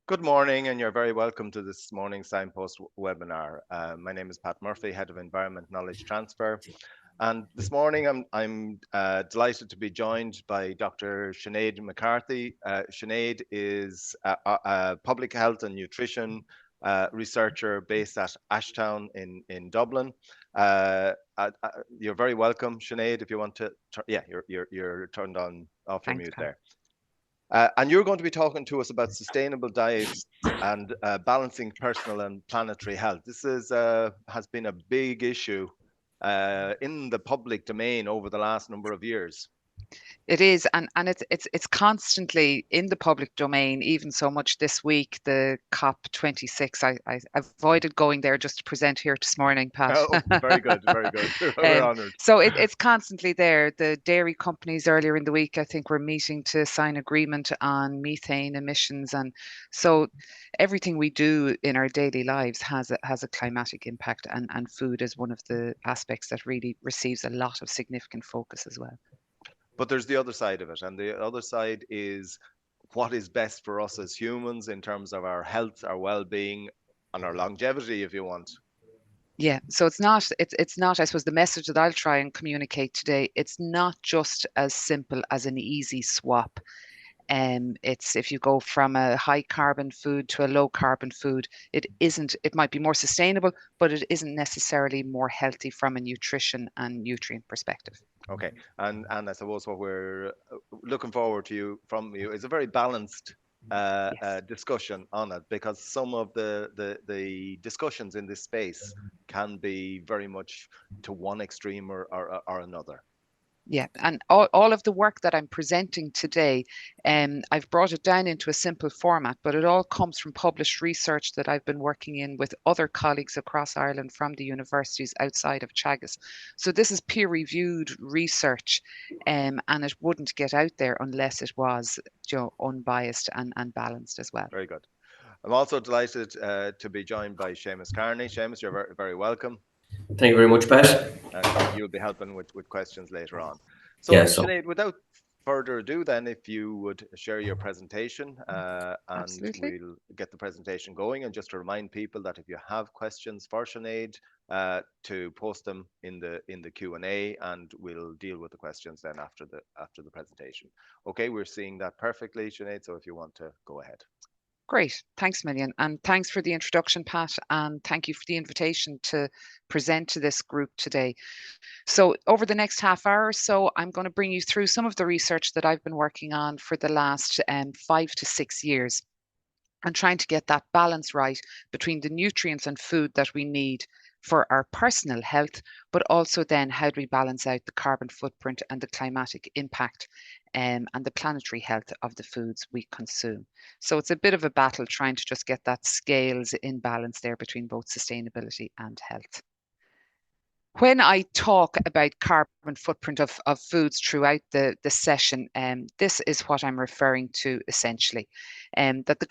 Good morning, and you're very welcome to this morning's Signpost webinar. My name is Pat Murphy, Head of Environment Knowledge Transfer. And this morning, I'm delighted to be joined by Dr. Sinead McCarthy. Sinead is a public health and nutrition researcher based at Ashtown in Dublin. You're very welcome, Sinead. If you want to, yeah, you're turned on off your Thanks, mute Pat. there. And you're going to be talking to us about sustainable diets and balancing personal and planetary health. This has been a big issue in the public domain over the last number of years. It is, and it's constantly in the public domain. Even so much this week, the COP26. I avoided going there just to present here this morning, Pat. Oh, very good, very good. We're um, honored. so it's constantly there. The dairy companies earlier in the week, I think, were meeting to sign agreement on methane emissions, and so everything we do in our daily lives has a climatic impact, and food is one of the aspects that really receives a lot of significant focus as well. But there's the other side of it, and the other side is what is best for us as humans in terms of our health, our well-being, and our longevity, if you want. Yeah, so it's not, I suppose the message that I'll try and communicate today, it's not just as simple as an easy swap. It's if you go from a high carbon food to a low carbon food, it might be more sustainable, but it isn't necessarily more healthy from a nutrition and nutrient perspective. Okay, and I suppose what we're looking forward to from you is a very balanced Yes. discussion on it, because some of the discussions in this space can be very much to one extreme or another. Yeah, and all of the work that I'm presenting today, I've brought it down into a simple format, but it all comes from published research that I've been working in with other colleagues across Ireland from the universities outside of Teagasc. So this is peer-reviewed research, and it wouldn't get out there unless it was, unbiased and balanced as well. Very good. I'm also delighted to be joined by Seamus Kearney. Seamus, you're very welcome, Thank you very much, Pat. and you'll be helping with questions later on. So, Yeah, so Sinead, without further ado, then, if you would share your presentation, and Absolutely. we'll get the presentation going. And just to remind people that if you have questions for Sinead, to post them in the Q&A, and we'll deal with the questions then after the presentation. Okay, we're seeing that perfectly, Sinead. So if you want to go ahead. Great. Thanks, Million. And thanks for the introduction, Pat. And thank you for the invitation to present to this group today. So, over the next half hour or so, I'm going to bring you through some of the research that I've been working on for the last 5 to 6 years, and trying to get that balance right between the nutrients and food that we need for our personal health, but also then how do we balance out the carbon footprint and the climatic impact, and the planetary health of the foods we consume. So it's a bit of a battle trying to just get that scales in balance there between both sustainability and health. When I talk about carbon footprint of foods throughout the session, this is what I'm referring to essentially, that the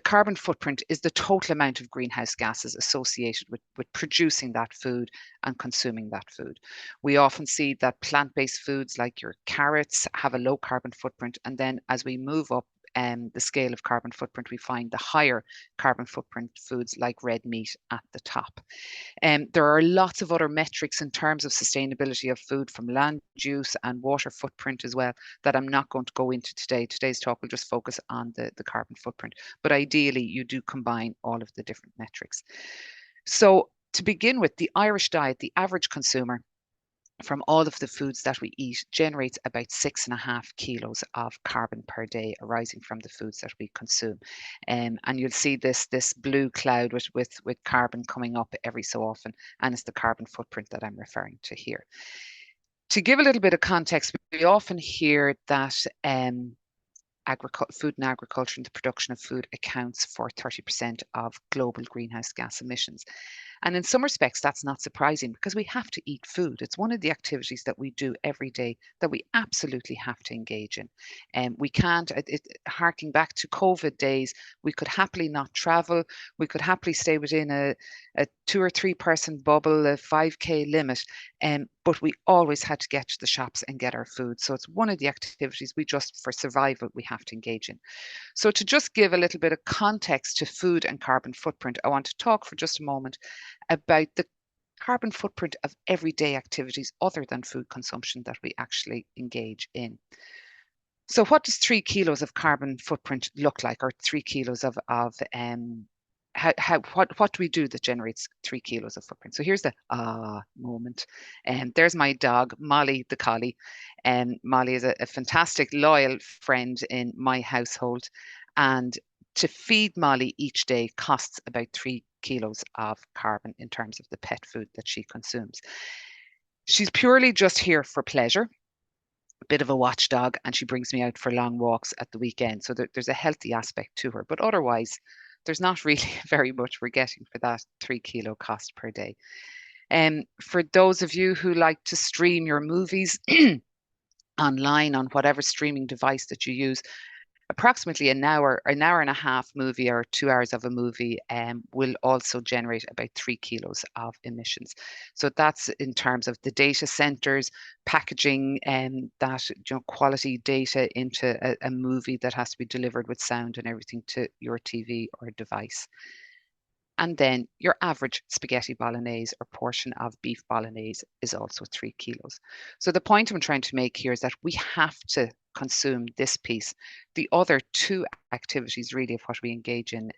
carbon footprint is the total amount of greenhouse gases associated with producing that food and consuming that food. We often see that plant-based foods like your carrots have a low carbon footprint, and then as we move up the scale of carbon footprint, we find the higher carbon footprint foods like red meat at the top. There are lots of other metrics in terms of sustainability of food, from land use and water footprint as well, that I'm not going to go into today. Today's talk will just focus on the carbon footprint. But ideally, you do combine all of the different metrics. So to begin with, the Irish diet, the average consumer from all of the foods that we eat generates about 6.5 kilos of carbon per day arising from the foods that we consume. And you'll see this blue cloud with carbon coming up every so often, and it's the carbon footprint that I'm referring to here. To give a little bit of context, we often hear that food and agriculture and the production of food accounts for 30% of global greenhouse gas emissions. And in some respects, that's not surprising because we have to eat food. It's one of the activities that we do every day that we absolutely have to engage in. And we can't, harking back to COVID days, we could happily not travel. We could happily stay within a 2 or 3 person bubble, a 5K limit. But we always had to get to the shops and get our food. So it's one of the activities we just, for survival, we have to engage in. So to just give a little bit of context to food and carbon footprint, I want to talk for just a moment about the carbon footprint of everyday activities other than food consumption that we actually engage in. So what does 3 kilos of carbon footprint look like, or 3 kilos of what do we do that generates 3 kilos of footprint? So here's the moment. And there's my dog, Molly the collie. And Molly is a fantastic, loyal friend in my household. And to feed Molly each day costs about 3 kilos of carbon in terms of the pet food that she consumes. She's purely just here for pleasure, a bit of a watchdog, and she brings me out for long walks at the weekend. So there's a healthy aspect to her. But otherwise, there's not really very much we're getting for that 3 kilo cost per day. For those of you who like to stream your movies online on whatever streaming device that you use, approximately an hour and a half movie or 2 hours of a movie will also generate about 3 kilos of emissions. So that's in terms of the data centers packaging that quality data into a movie that has to be delivered with sound and everything to your TV or device. And then your average spaghetti bolognese or portion of beef bolognese is also 3 kilos. So the point I'm trying to make here is that we have to consume this piece. The other 2 activities really of what we engage in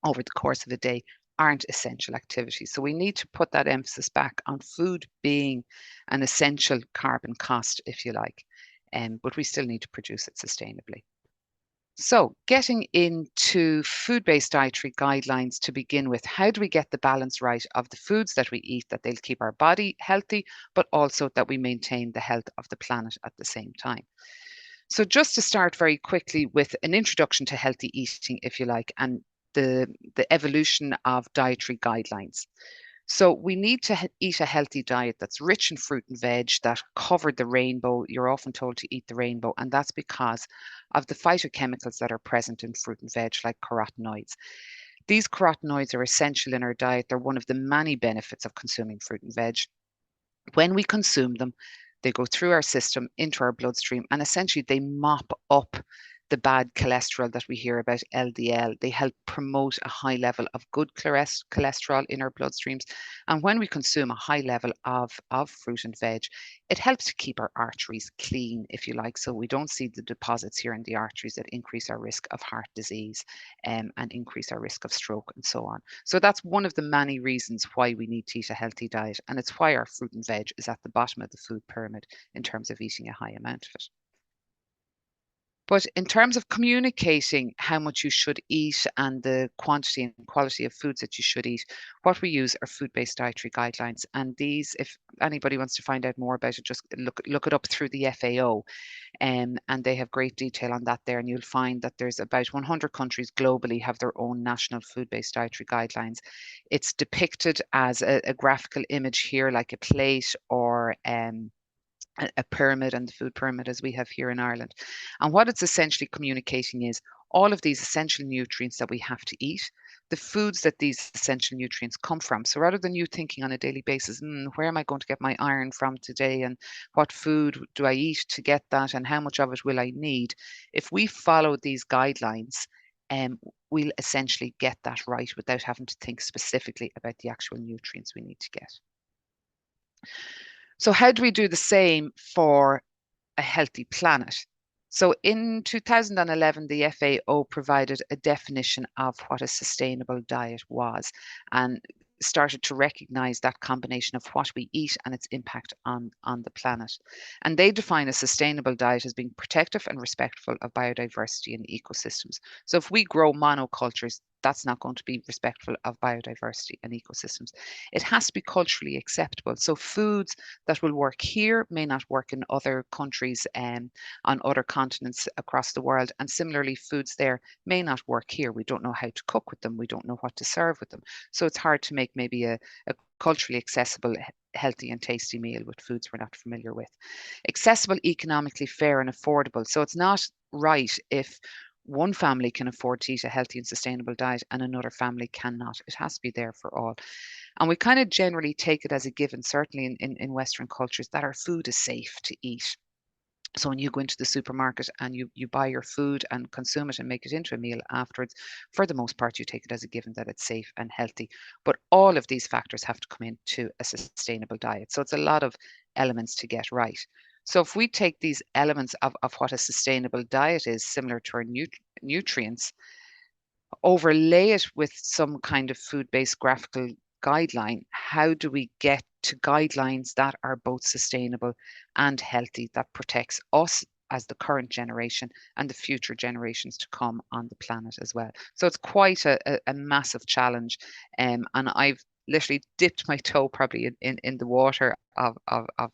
over the course of a day aren't essential activities. So we need to put that emphasis back on food being an essential carbon cost, if you like, but we still need to produce it sustainably. So getting into food-based dietary guidelines to begin with, how do we get the balance right of the foods that we eat, that they'll keep our body healthy, but also that we maintain the health of the planet at the same time? So just to start very quickly with an introduction to healthy eating, if you like, and the evolution of dietary guidelines. So we need to eat a healthy diet that's rich in fruit and veg, that cover the rainbow. You're often told to eat the rainbow, and that's because of the phytochemicals that are present in fruit and veg, like carotenoids. These carotenoids are essential in our diet. They're one of the many benefits of consuming fruit and veg. When we consume them, they go through our system into our bloodstream, and essentially they mop up the bad cholesterol that we hear about, LDL. They help promote a high level of good cholesterol in our bloodstreams. And when we consume a high level of fruit and veg, it helps to keep our arteries clean, if you like. So we don't see the deposits here in the arteries that increase our risk of heart disease and increase our risk of stroke and so on. So that's one of the many reasons why we need to eat a healthy diet. And it's why our fruit and veg is at the bottom of the food pyramid in terms of eating a high amount of it. But in terms of communicating how much you should eat and the quantity and quality of foods that you should eat, what we use are food-based dietary guidelines. And these, if anybody wants to find out more about it, just look it up through the FAO. And they have great detail on that there. And you'll find that there's about 100 countries globally have their own national food-based dietary guidelines. It's depicted as a graphical image here, like a plate or a pyramid, and the food pyramid as we have here in Ireland. And what it's essentially communicating is all of these essential nutrients that we have to eat, the foods that these essential nutrients come from. So rather than you thinking on a daily basis, where am I going to get my iron from today, and what food do I eat to get that, and how much of it will I need? If we follow these guidelines, we'll essentially get that right without having to think specifically about the actual nutrients we need to get. So how do we do the same for a healthy planet? So in 2011, the FAO provided a definition of what a sustainable diet was and started to recognize that combination of what we eat and its impact on the planet. And they define a sustainable diet as being protective and respectful of biodiversity and ecosystems. So if we grow monocultures, that's not going to be respectful of biodiversity and ecosystems. It has to be culturally acceptable. So foods that will work here may not work in other countries on other continents across the world. And similarly, foods there may not work here. We don't know how to cook with them. We don't know what to serve with them. So it's hard to make maybe a culturally accessible, healthy and tasty meal with foods we're not familiar with. Accessible, economically fair and affordable. So it's not right if one family can afford to eat a healthy and sustainable diet and another family cannot. It has to be there for all. And we kind of generally take it as a given, certainly in Western cultures, that our food is safe to eat. So when you go into the supermarket and you buy your food and consume it and make it into a meal afterwards, for the most part, you take it as a given that it's safe and healthy. But all of these factors have to come into a sustainable diet. So it's a lot of elements to get right. So if we take these elements of what a sustainable diet is, similar to our nutrients, overlay it with some kind of food-based graphical guideline, how do we get to guidelines that are both sustainable and healthy, that protects us as the current generation and the future generations to come on the planet as well? So it's quite a massive challenge, and I've literally dipped my toe probably in the water of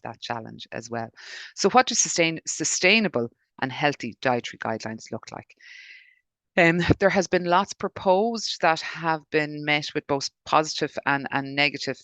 that challenge as well. So what do sustainable and healthy dietary guidelines look like? There has been lots proposed that have been met with both positive and negative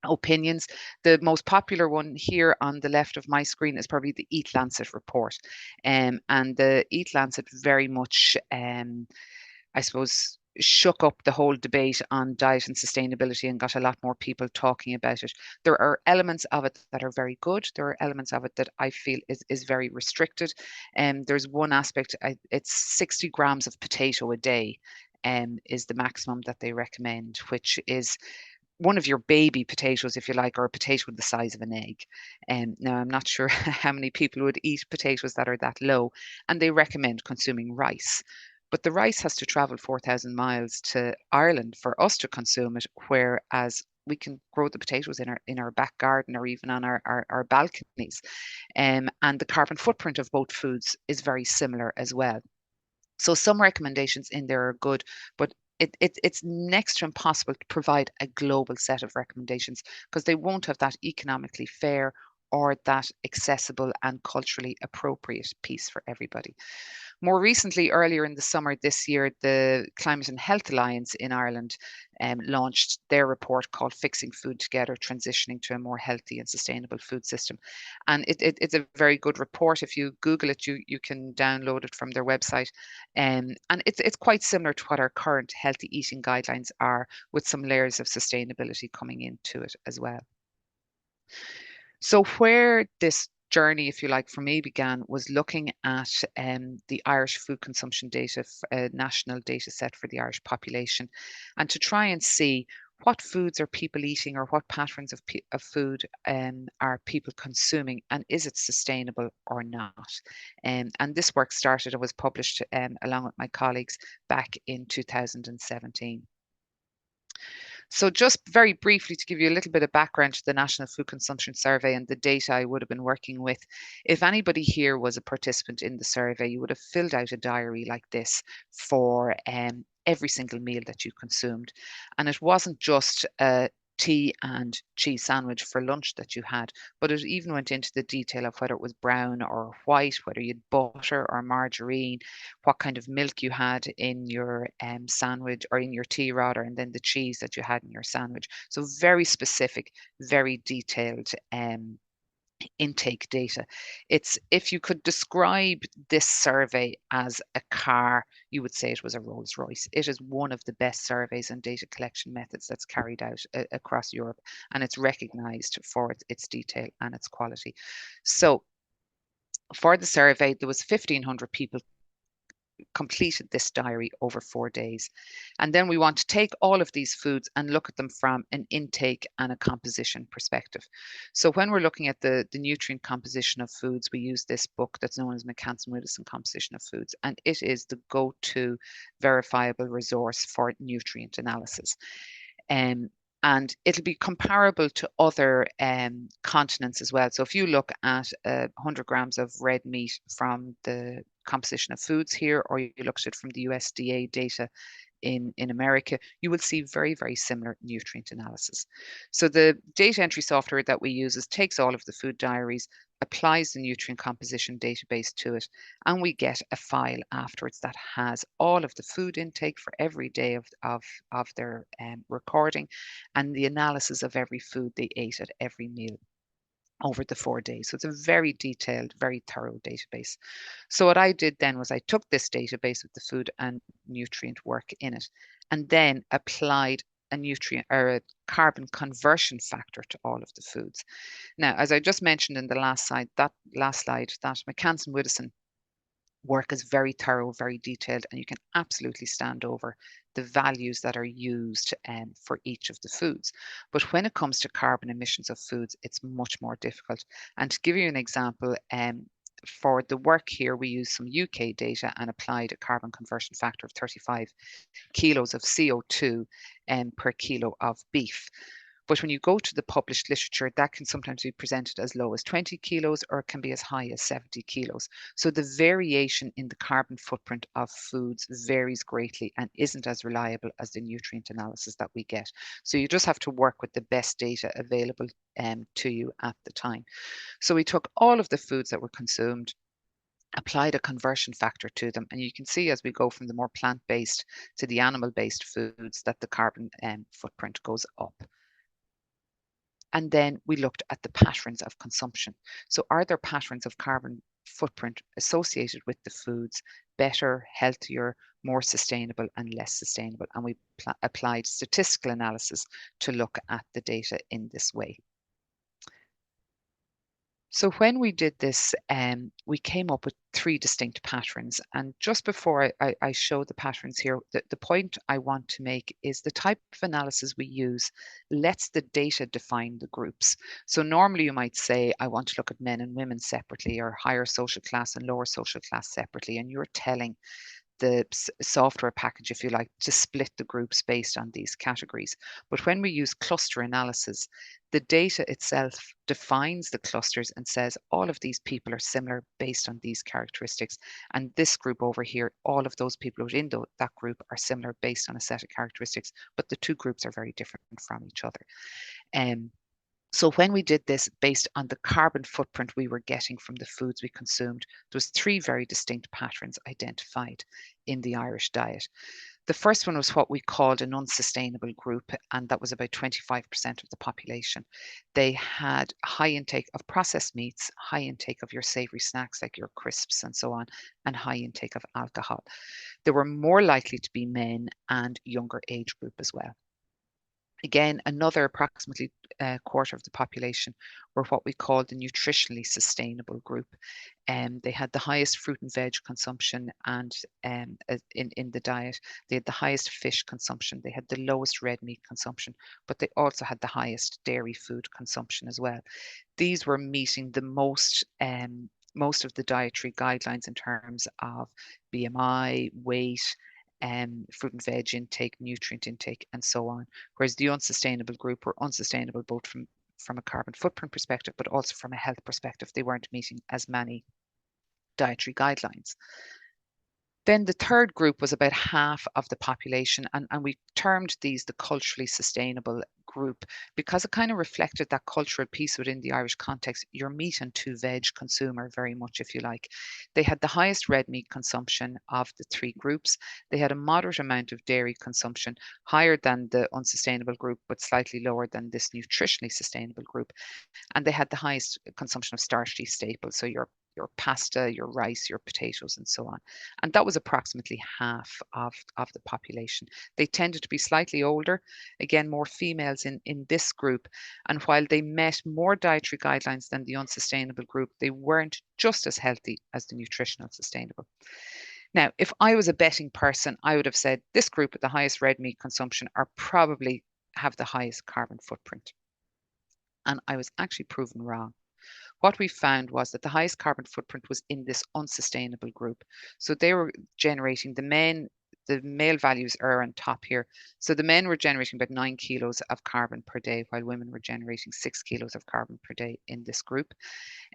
opinions. The most popular one here on the left of my screen is probably the Eat Lancet report. And the Eat Lancet very much, I suppose, shook up the whole debate on diet and sustainability and got a lot more people talking about it. There are elements of it that are very good. There are elements of it that I feel is very restricted. And there's one aspect, it's 60 grams of potato a day is the maximum that they recommend, which is one of your baby potatoes, if you like, or a potato the size of an egg. Now, I'm not sure how many people would eat potatoes that are that low, and they recommend consuming rice. But the rice has to travel 4,000 miles to Ireland for us to consume it, whereas we can grow the potatoes in our back garden or even on our balconies. And the carbon footprint of both foods is very similar as well. So some recommendations in there are good, but it's next to impossible to provide a global set of recommendations because they won't have that economically fair or that accessible and culturally appropriate piece for everybody. More recently, earlier in the summer this year, the Climate and Health Alliance in Ireland launched their report called Fixing Food Together, Transitioning to a More Healthy and Sustainable Food System. And it's a very good report. If you Google it, you can download it from their website. And it's quite similar to what our current healthy eating guidelines are, with some layers of sustainability coming into it as well. So where this journey, if you like, for me began was looking at the Irish food consumption data, national data set for the Irish population, and to try and see what foods are people eating or what patterns of food are people consuming, and is it sustainable or not? And this work started and was published along with my colleagues back in 2017. So just very briefly to give you a little bit of background to the National Food Consumption Survey and the data I would have been working with, if anybody here was a participant in the survey, you would have filled out a diary like this for every single meal that you consumed. And it wasn't just a tea and cheese sandwich for lunch that you had, but it even went into the detail of whether it was brown or white, whether you had butter or margarine, what kind of milk you had in your sandwich, or in your tea rather, and then the cheese that you had in your sandwich. So very specific, very detailed intake data. It's, if you could describe this survey as a car, you would say it was a Rolls Royce. It is one of the best surveys and data collection methods that's carried out across Europe, and it's recognized for its detail and its quality. So for the survey, there was 1,500 people completed this diary over 4 days. And then we want to take all of these foods and look at them from an intake and a composition perspective. So when we're looking at the nutrient composition of foods, we use this book that's known as McCann-Willison Composition of Foods, and it is the go-to verifiable resource for nutrient analysis. And it'll be comparable to other continents as well. So if you look at 100 grams of red meat from the composition of foods here, or you looked at it from the USDA data in America, you will see very, very similar nutrient analysis. So the data entry software that we use takes all of the food diaries, applies the nutrient composition database to it, and we get a file afterwards that has all of the food intake for every day of their recording, and the analysis of every food they ate at every meal over the 4 days. So it's a very detailed, very thorough database. So what I did then was I took this database with the food and nutrient work in it, and then applied a nutrient or a carbon conversion factor to all of the foods. Now, as I just mentioned in the last slide, that McCanson-Widdowson work is very thorough, very detailed, and you can absolutely stand over the values that are used for each of the foods. But when it comes to carbon emissions of foods, it's much more difficult. And to give you an example, for the work here, we used some UK data and applied a carbon conversion factor of 35 kilos of CO2 per kilo of beef. But when you go to the published literature, that can sometimes be presented as low as 20 kilos or it can be as high as 70 kilos. So the variation in the carbon footprint of foods varies greatly and isn't as reliable as the nutrient analysis that we get. So you just have to work with the best data available to you at the time. So we took all of the foods that were consumed, applied a conversion factor to them, and you can see as we go from the more plant-based to the animal-based foods that the carbon footprint goes up. And then we looked at the patterns of consumption. So are there patterns of carbon footprint associated with the foods, better, healthier, more sustainable and less sustainable? And we applied statistical analysis to look at the data in this way. So when we did this, we came up with 3 distinct patterns. And just before I show the patterns here, the point I want to make is the type of analysis we use lets the data define the groups. So normally you might say, I want to look at men and women separately, or higher social class and lower social class separately. And you're telling the software package, if you like, to split the groups based on these categories. But when we use cluster analysis, the data itself defines the clusters and says all of these people are similar based on these characteristics. And this group over here, all of those people within that group are similar based on a set of characteristics, but the 2 groups are very different from each other. So when we did this based on the carbon footprint we were getting from the foods we consumed, there was 3 very distinct patterns identified in the Irish diet. The first one was what we called an unsustainable group, and that was about 25% of the population. They had high intake of processed meats, high intake of your savory snacks like your crisps and so on, and high intake of alcohol. They were more likely to be men and younger age group as well. Again, another approximately quarter of the population were what we call the nutritionally sustainable group. They had the highest fruit and veg consumption and in the diet. They had the highest fish consumption. They had the lowest red meat consumption, but they also had the highest dairy food consumption as well. These were meeting the most of the dietary guidelines in terms of BMI, weight, fruit and veg intake, nutrient intake, and so on. Whereas the unsustainable group were unsustainable both from a carbon footprint perspective, but also from a health perspective. They weren't meeting as many dietary guidelines. Then the third group was about half of the population, and we termed these the culturally sustainable group because it kind of reflected that cultural piece within the Irish context. Your meat and 2 veg consumer, very much, if you like. They had the highest red meat consumption of the 3 groups. They had a moderate amount of dairy consumption, higher than the unsustainable group, but slightly lower than this nutritionally sustainable group. And they had the highest consumption of starchy staples, so your pasta, your rice, your potatoes, and so on. And that was approximately half of the population. They tended to be slightly older, again, more females in this group. And while they met more dietary guidelines than the unsustainable group, they weren't just as healthy as the nutritional sustainable. Now, if I was a betting person, I would have said this group with the highest red meat consumption are probably have the highest carbon footprint. And I was actually proven wrong. What we found was that the highest carbon footprint was in this unsustainable group. So they were generating, the men the male values are on top here. So the men were generating about 9 kilos of carbon per day, while women were generating 6 kilos of carbon per day in this group.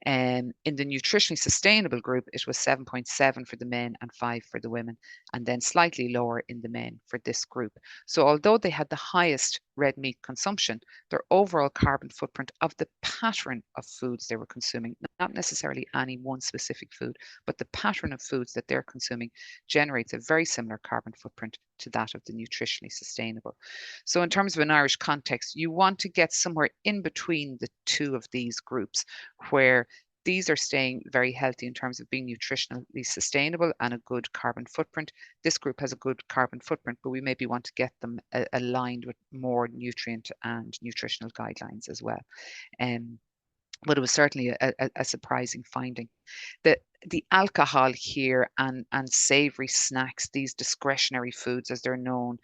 In the nutritionally sustainable group, it was 7.7 for the men and 5 for the women, and then slightly lower in the men for this group. So although they had the highest red meat consumption, their overall carbon footprint of the pattern of foods they were consuming, not necessarily any one specific food, but the pattern of foods that they're consuming generates a very similar carbon footprint to that of the nutritionally sustainable. So in terms of an Irish context, you want to get somewhere in between the two of these groups, where these are staying very healthy in terms of being nutritionally sustainable and a good carbon footprint. This group has a good carbon footprint, but we maybe want to get them aligned with more nutrient and nutritional guidelines as well. But it was certainly a surprising finding. The alcohol here and savory snacks, these discretionary foods as they're known,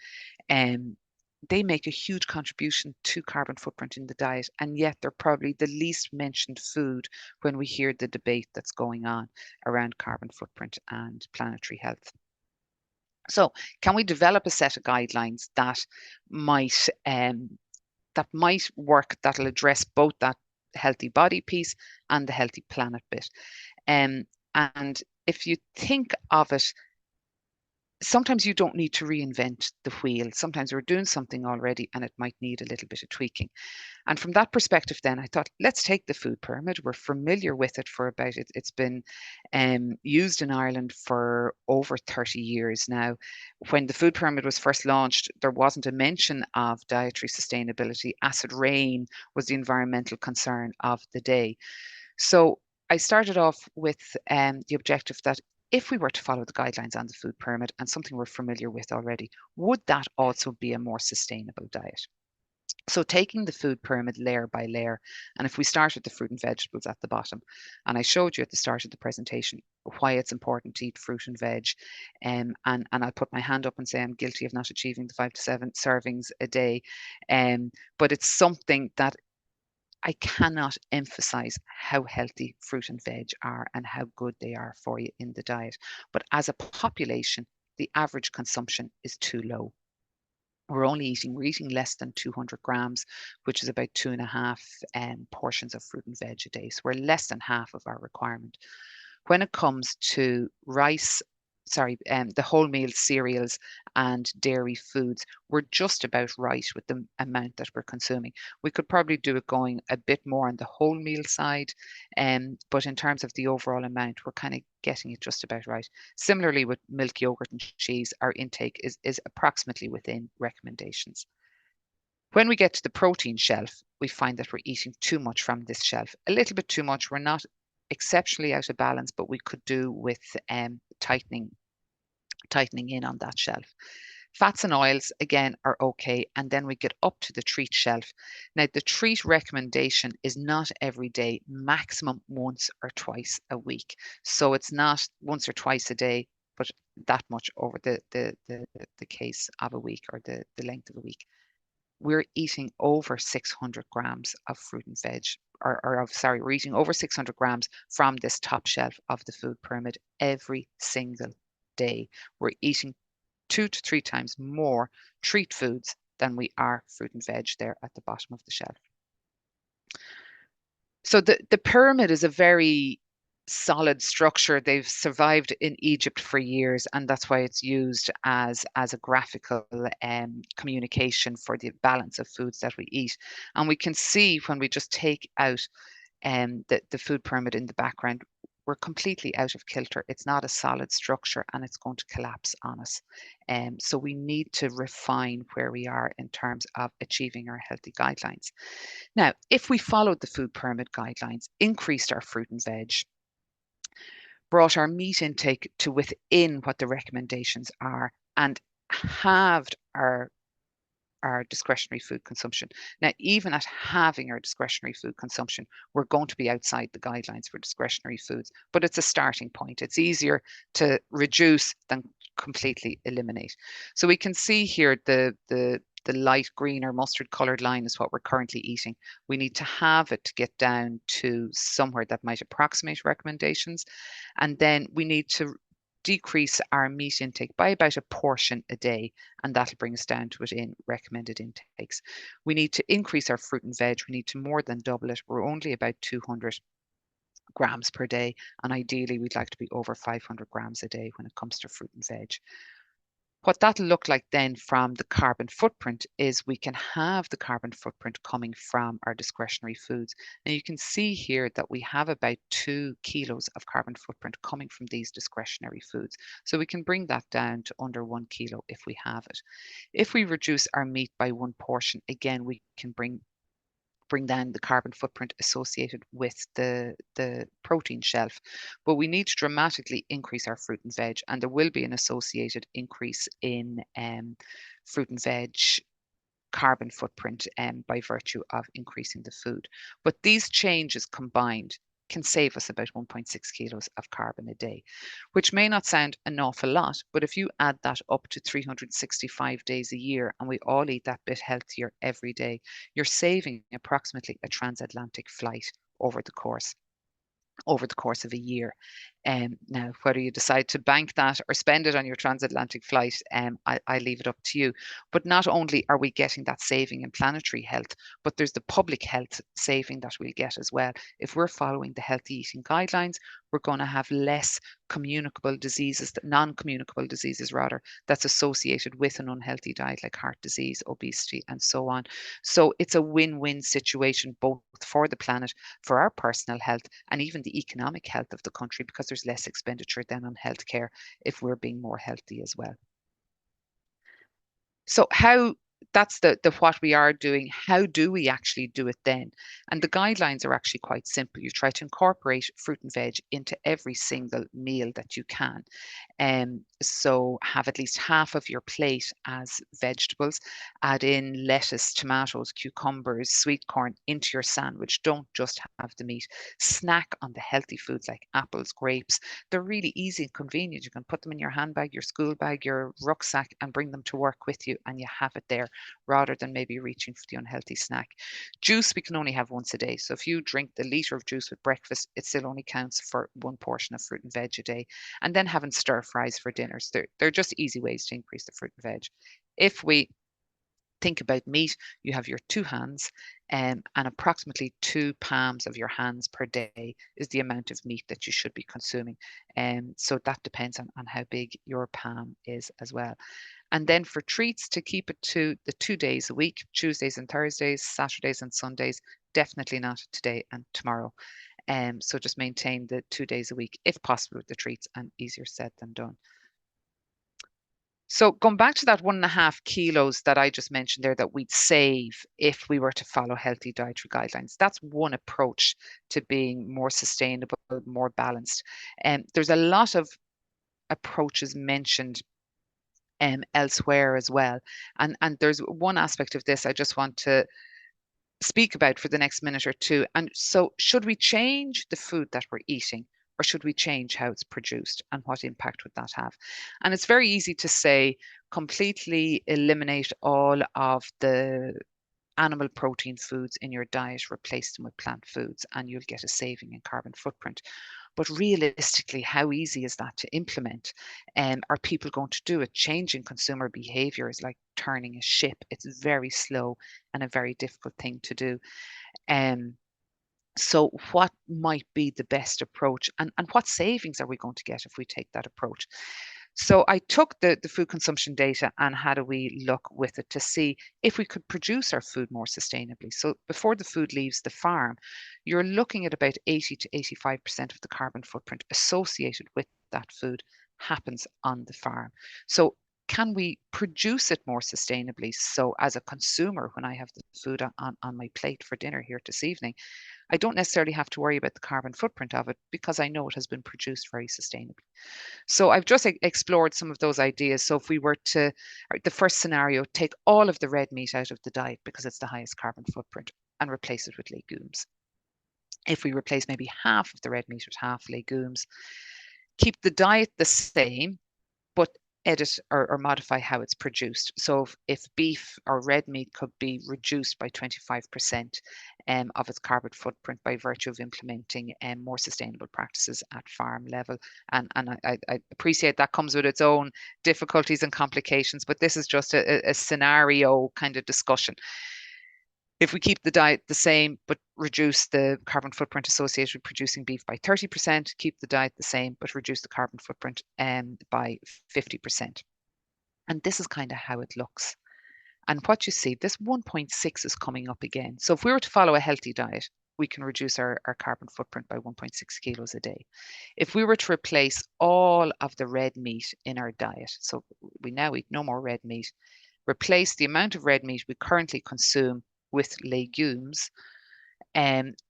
they make a huge contribution to carbon footprint in the diet, and yet they're probably the least mentioned food when we hear the debate that's going on around carbon footprint and planetary health. So can we develop a set of guidelines that might work, that'll address both that healthy body piece and the healthy planet bit? And if you think of it, sometimes you don't need to reinvent the wheel. Sometimes we're doing something already and it might need a little bit of tweaking. And from that perspective, then I thought, let's take the food pyramid. We're familiar with it for about it. It's been used in Ireland for over 30 years now. When the food pyramid was first launched, there wasn't a mention of dietary sustainability. Acid rain was the environmental concern of the day. So I started off with the objective that if we were to follow the guidelines on the food pyramid and something we're familiar with already, would that also be a more sustainable diet? So taking the food pyramid layer by layer, and if we start with the fruit and vegetables at the bottom, and I showed you at the start of the presentation why it's important to eat fruit and veg, and I'll put my hand up and say I'm guilty of not achieving the 5 to 7 servings a day, but it's something that I cannot emphasize how healthy fruit and veg are and how good they are for you in the diet. But as a population, the average consumption is too low. We're eating less than 200 grams, which is about 2.5 portions of fruit and veg a day. So we're less than half of our requirement. When it comes to the whole meal cereals and dairy foods, we're just about right with the amount that we're consuming. We could probably do it going a bit more on the whole meal side, but in terms of the overall amount, we're kind of getting it just about right. Similarly with milk, yogurt and cheese, our intake is approximately within recommendations. When we get to the protein shelf, we find that we're eating too much from this shelf, a little bit too much. We're not exceptionally out of balance, but we could do with tightening in on that shelf. Fats and oils, again, are okay. And then we get up to the treat shelf. Now, the treat recommendation is not every day, maximum once or twice a week. So it's not once or twice a day, but that much over the case of a week or the length of a week. We're eating over 600 grams of fruit and veg, we're eating over 600 grams from this top shelf of the food pyramid every single day. We're eating 2 to 3 times more treat foods than we are fruit and veg there at the bottom of the shelf. So the pyramid is a very solid structure. They've survived in Egypt for years, and that's why it's used as a graphical communication for the balance of foods that we eat. And we can see when we just take out the food pyramid in the background, we're completely out of kilter. It's not a solid structure and it's going to collapse on us. So we need to refine where we are in terms of achieving our healthy guidelines. Now, if we followed the food pyramid guidelines, increased our fruit and veg, brought our meat intake to within what the recommendations are, and halved our discretionary food consumption. Now, even at having our discretionary food consumption, we're going to be outside the guidelines for discretionary foods, but it's a starting point. It's easier to reduce than completely eliminate. So we can see here the light green or mustard colored line is what we're currently eating. We need to have it to get down to somewhere that might approximate recommendations. And then we need to decrease our meat intake by about a portion a day, and that'll bring us down to within recommended intakes. We need to increase our fruit and veg. We need to more than double it. We're only about 200 grams per day, and ideally we'd like to be over 500 grams a day when it comes to fruit and veg. What that'll look like then from the carbon footprint is we can have the carbon footprint coming from our discretionary foods. And you can see here that we have about 2 kilos of carbon footprint coming from these discretionary foods. So we can bring that down to under 1 kilo if we have it. If we reduce our meat by 1 portion, again, we can bring down the carbon footprint associated with the protein shelf. But we need to dramatically increase our fruit and veg, and there will be an associated increase in fruit and veg carbon footprint by virtue of increasing the food. But these changes combined can save us about 1.6 kilos of carbon a day, which may not sound an awful lot, but if you add that up to 365 days a year and we all eat that bit healthier every day, you're saving approximately a transatlantic flight over the course of a year. Now, whether you decide to bank that or spend it on your transatlantic flight, I leave it up to you. But not only are we getting that saving in planetary health, but there's the public health saving that we'll get as well. If we're following the healthy eating guidelines, we're going to have less communicable diseases, non-communicable diseases rather, that's associated with an unhealthy diet like heart disease, obesity, and so on. So it's a win-win situation both for the planet, for our personal health, and even the economic health of the country, because there's less expenditure then on healthcare if we're being more healthy as well. So that's the what we are doing. How do we actually do it then? And the guidelines are actually quite simple. You try to incorporate fruit and veg into every single meal that you can. So have at least half of your plate as vegetables. Add in lettuce, tomatoes, cucumbers, sweet corn into your sandwich. Don't just have the meat. Snack on the healthy foods like apples, grapes. They're really easy and convenient. You can put them in your handbag, your school bag, your rucksack, and bring them to work with you, and you have it there, rather than maybe reaching for the unhealthy snack. Juice we can only have once a day. So if you drink the litre of juice with breakfast, it still only counts for 1 portion of fruit and veg a day. And then having stir fries for dinners. They're just easy ways to increase the fruit and veg. If we think about meat, you have your 2 hands, and approximately 2 palms of your hands per day is the amount of meat that you should be consuming. So that depends on how big your palm is as well. And then for treats, to keep it to the 2 days a week, Tuesdays and Thursdays, Saturdays and Sundays, definitely not today and tomorrow. So just maintain the 2 days a week if possible with the treats, and easier said than done. So going back to that 1.5 kilos that I just mentioned there that we'd save if we were to follow healthy dietary guidelines. That's one approach to being more sustainable, more balanced. And there's a lot of approaches mentioned elsewhere as well. And there's one aspect of this I just want to speak about for the next minute or two. And so should we change the food that we're eating, or should we change how it's produced, and what impact would that have? And it's very easy to say completely eliminate all of the animal protein foods in your diet, replace them with plant foods, and you'll get a saving in carbon footprint. But realistically, how easy is that to implement? Are people going to do it? Changing consumer behavior is like turning a ship. It's very slow and a very difficult thing to do. So what might be the best approach, and what savings are we going to get if we take that approach? So I took the food consumption data and had a wee look with it to see if we could produce our food more sustainably. So before the food leaves the farm, you're looking at about 80 to 85% of the carbon footprint associated with that food happens on the farm. So can we produce it more sustainably? So as a consumer, when I have the food on my plate for dinner here this evening, I don't necessarily have to worry about the carbon footprint of it because I know it has been produced very sustainably. So I've just explored some of those ideas. So if we were to, the first scenario, take all of the red meat out of the diet because it's the highest carbon footprint and replace it with legumes. If we replace maybe half of the red meat with half legumes, keep the diet the same, but edit or modify how it's produced. So if beef or red meat could be reduced by 25%, of its carbon footprint by virtue of implementing more sustainable practices at farm level. And I appreciate that comes with its own difficulties and complications, but this is just a scenario kind of discussion. If we keep the diet the same, but reduce the carbon footprint associated with producing beef by 30%, keep the diet the same, but reduce the carbon footprint by 50%. And this is kind of how it looks. And what you see, this 1.6 is coming up again. So if we were to follow a healthy diet, we can reduce our carbon footprint by 1.6 kilos a day. If we were to replace all of the red meat in our diet, so we now eat no more red meat, replace the amount of red meat we currently consume with legumes,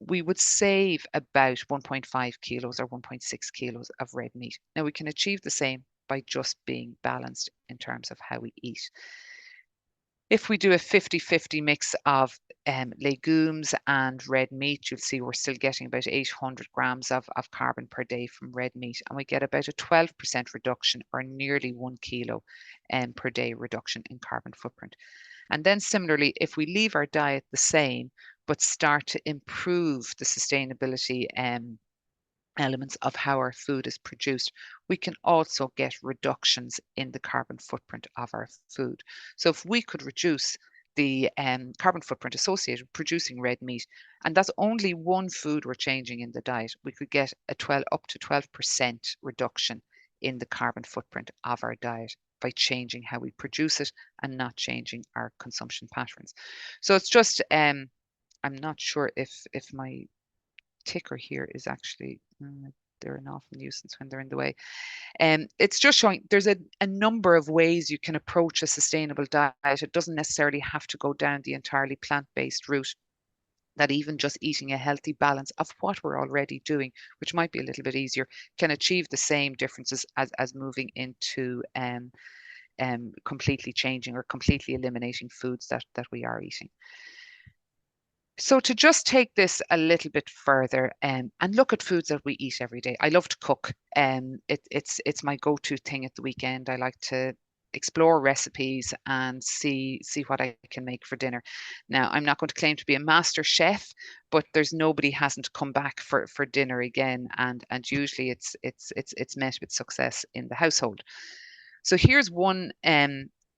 we would save about 1.5 kilos or 1.6 kilos of red meat. Now we can achieve the same by just being balanced in terms of how we eat. If we do a 50-50 mix of legumes and red meat, you'll see we're still getting about 800 grams of carbon per day from red meat, and we get about a 12% reduction or nearly 1 kilo per day reduction in carbon footprint. And then similarly, if we leave our diet the same, but start to improve the sustainability elements of how our food is produced, we can also get reductions in the carbon footprint of our food. So if we could reduce the carbon footprint associated with producing red meat, and that's only one food we're changing in the diet, we could get a up to 12% reduction in the carbon footprint of our diet by changing how we produce it and not changing our consumption patterns. So it's just, I'm not sure if my ticker here is actually, they're an awful nuisance when they're in the way. It's just showing there's a number of ways you can approach a sustainable diet. It doesn't necessarily have to go down the entirely plant-based route. That even just eating a healthy balance of what we're already doing, which might be a little bit easier, can achieve the same differences as moving into completely changing or completely eliminating foods that we are eating. So to just take this a little bit further and look at foods that we eat every day. I love to cook. It's my go-to thing at the weekend. I like to explore recipes and see what I can make for dinner. Now, I'm not going to claim to be a master chef, but there's nobody hasn't come back for dinner again, and usually it's met with success in the household. So here's one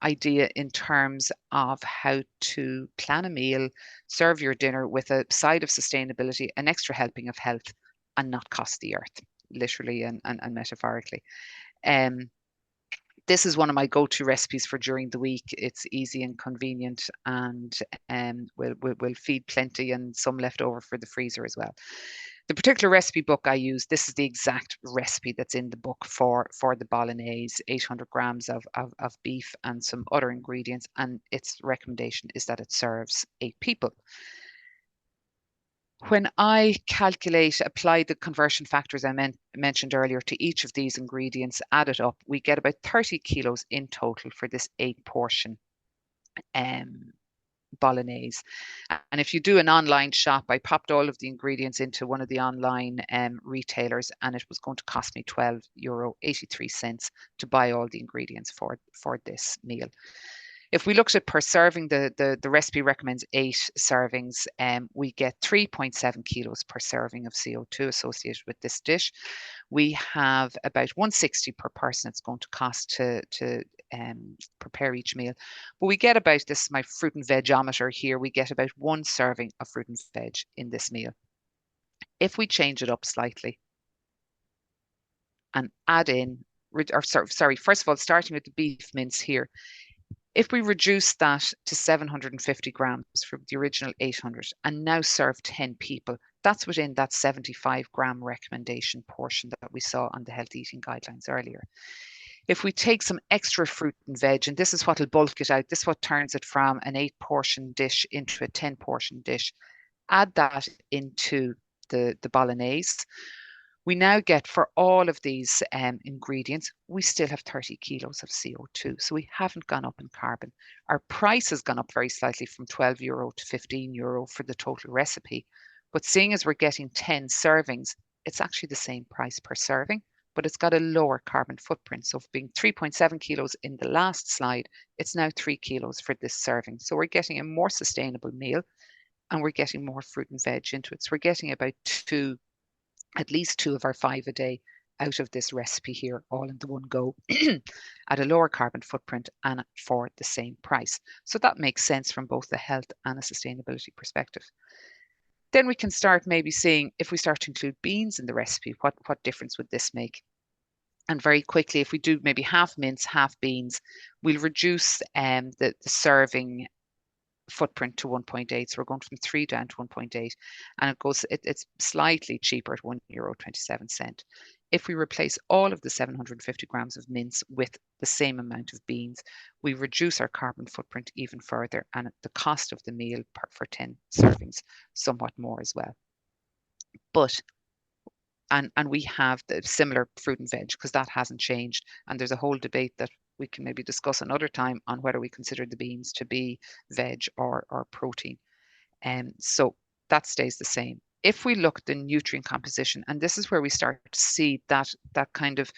idea in terms of how to plan a meal, serve your dinner with a side of sustainability, an extra helping of health, and not cost the earth, literally and metaphorically. This is one of my go-to recipes for during the week. It's easy and convenient, and we'll feed plenty and some left over for the freezer as well. The particular recipe book I use, this is the exact recipe that's in the book for the bolognese, 800 grams of beef and some other ingredients, and its recommendation is that it serves 8 people. When I apply the conversion factors I mentioned earlier to each of these ingredients, add it up, we get about 30 kilos in total for this 8-portion bolognese. And if you do an online shop, I popped all of the ingredients into one of the online retailers, and it was going to cost me €12.83 to buy all the ingredients for this meal. If we looked at per serving, the recipe recommends 8 servings. We get 3.7 kilos per serving of CO2 associated with this dish. We have about 160 per person it's going to cost to prepare each meal. But we get about, this is my fruit and vegometer here, we get about 1 serving of fruit and veg in this meal. If we change it up slightly and add in, sorry, first of all, starting with the beef mince here, if we reduce that to 750 grams from the original 800 and now serve 10 people, that's within that 75 gram recommendation portion that we saw on the health eating guidelines earlier. If we take some extra fruit and veg, and this is what will bulk it out, this is what turns it from an 8-portion dish into a 10-portion dish, add that into the bolognese. We now get, for all of these ingredients, we still have 30 kilos of CO2. So we haven't gone up in carbon. Our price has gone up very slightly from €12 to €15 for the total recipe. But seeing as we're getting 10 servings, it's actually the same price per serving, but it's got a lower carbon footprint. So being 3.7 kilos in the last slide, it's now 3 kilos for this serving. So we're getting a more sustainable meal and we're getting more fruit and veg into it. So we're getting about at least 2 of our 5 a day out of this recipe here, all in the one go, at a lower carbon footprint and for the same price. So that makes sense from both a health and a sustainability perspective. Then we can start maybe seeing, if we start to include beans in the recipe, what difference would this make? And very quickly, if we do maybe half mince, half beans, we'll reduce the serving footprint to 1.8. So we're going from 3 down to 1.8, and it's slightly cheaper at €1.27. If we replace all of the 750 grams of mince with the same amount of beans, we reduce our carbon footprint even further, and the cost of the meal for 10 servings somewhat more as well. But and we have the similar fruit and veg, because that hasn't changed, and there's a whole debate that we can maybe discuss another time on whether we consider the beans to be veg or protein. So that stays the same. If we look at the nutrient composition, and this is where we start to see that kind of